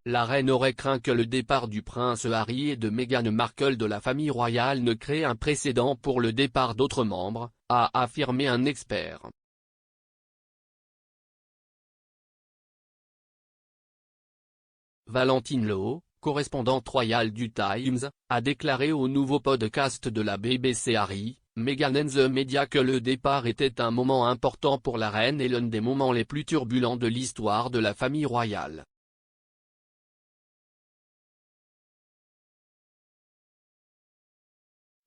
la reine aurait craint que le départ du prince Harry et de Meghan Markle de la famille royale ne crée un précédent pour le départ d'autres membres, a affirmé un expert. Valentine Low, correspondante royale du Times, a déclaré au nouveau podcast de la BBC Harry, Meghan and the Media que le départ était un moment important pour la reine et l'un des moments les plus turbulents de l'histoire de la famille royale.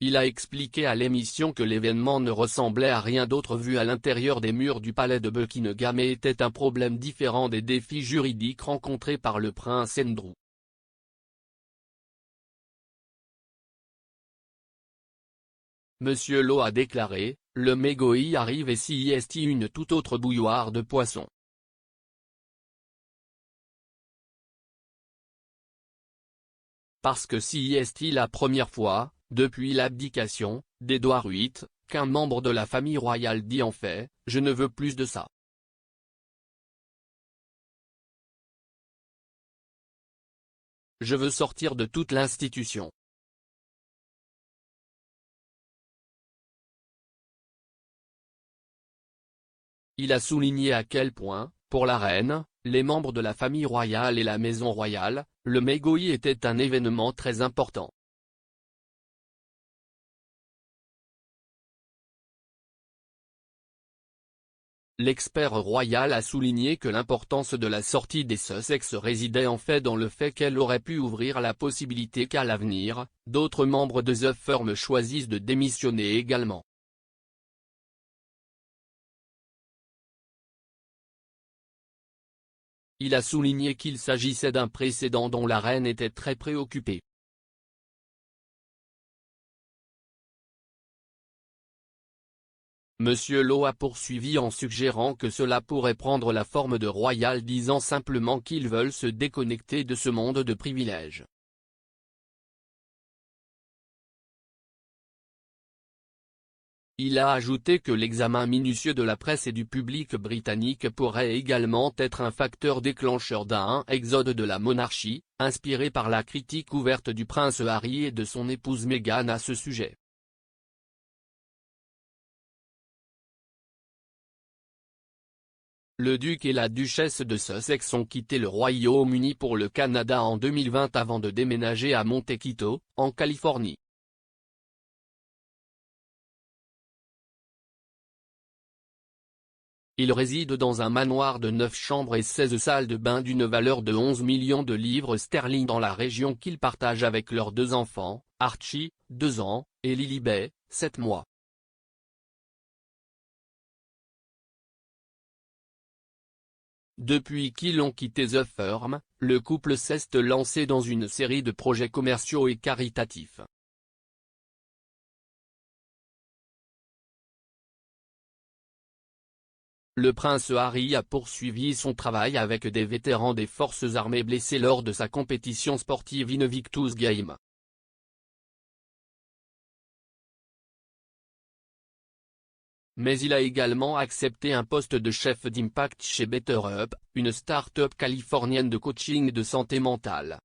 Il a expliqué à l'émission que l'événement ne ressemblait à rien d'autre vu à l'intérieur des murs du palais de Buckingham et était un problème différent des défis juridiques rencontrés par le prince Andrew. Monsieur Low a déclaré, le Meghan arrive et c'est une toute autre bouilloire de poisson. Parce que c'est la première fois, depuis l'abdication, d'Édouard VIII, qu'un membre de la famille royale dit en fait, je ne veux plus de ça. Je veux sortir de toute l'institution. Il a souligné à quel point, pour la reine, les membres de la famille royale et la maison royale, le Meghan était un événement très important. L'expert royal a souligné que l'importance de la sortie des Sussex résidait en fait dans le fait qu'elle aurait pu ouvrir la possibilité qu'à l'avenir, d'autres membres de The Firm choisissent de démissionner également. Il a souligné qu'il s'agissait d'un précédent dont la reine était très préoccupée. Monsieur Low a poursuivi en suggérant que cela pourrait prendre la forme de royal disant simplement qu'ils veulent se déconnecter de ce monde de privilèges. Il a ajouté que l'examen minutieux de la presse et du public britannique pourrait également être un facteur déclencheur d'un exode de la monarchie, inspiré par la critique ouverte du prince Harry et de son épouse Meghan à ce sujet. Le duc et la duchesse de Sussex ont quitté le Royaume-Uni pour le Canada en 2020 avant de déménager à Montecito, en Californie. Ils résident dans un manoir de 9 chambres et 16 salles de bain d'une valeur de 11 millions de livres sterling dans la région qu'ils partagent avec leurs 2 enfants, Archie, 2 ans, et Lilibet, 7 mois. Depuis qu'ils ont quitté The Firm, le couple s'est lancé dans une série de projets commerciaux et caritatifs. Le prince Harry a poursuivi son travail avec des vétérans des forces armées blessés lors de sa compétition sportive Invictus Games. Mais il a également accepté un poste de chef d'impact chez BetterUp, une start-up californienne de coaching de santé mentale.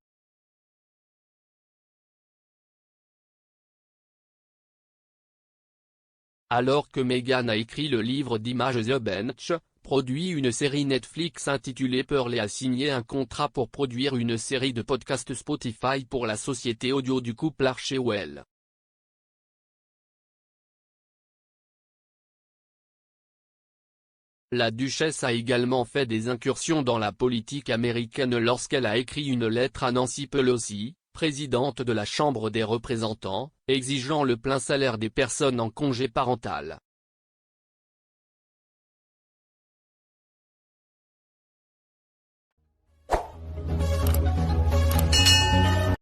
Alors que Meghan a écrit le livre d'images The Bench, produit une série Netflix intitulée Pearl et a signé un contrat pour produire une série de podcasts Spotify pour la société audio du couple Archewell. La duchesse a également fait des incursions dans la politique américaine lorsqu'elle a écrit une lettre à Nancy Pelosi, présidente de la Chambre des représentants, exigeant le plein salaire des personnes en congé parental.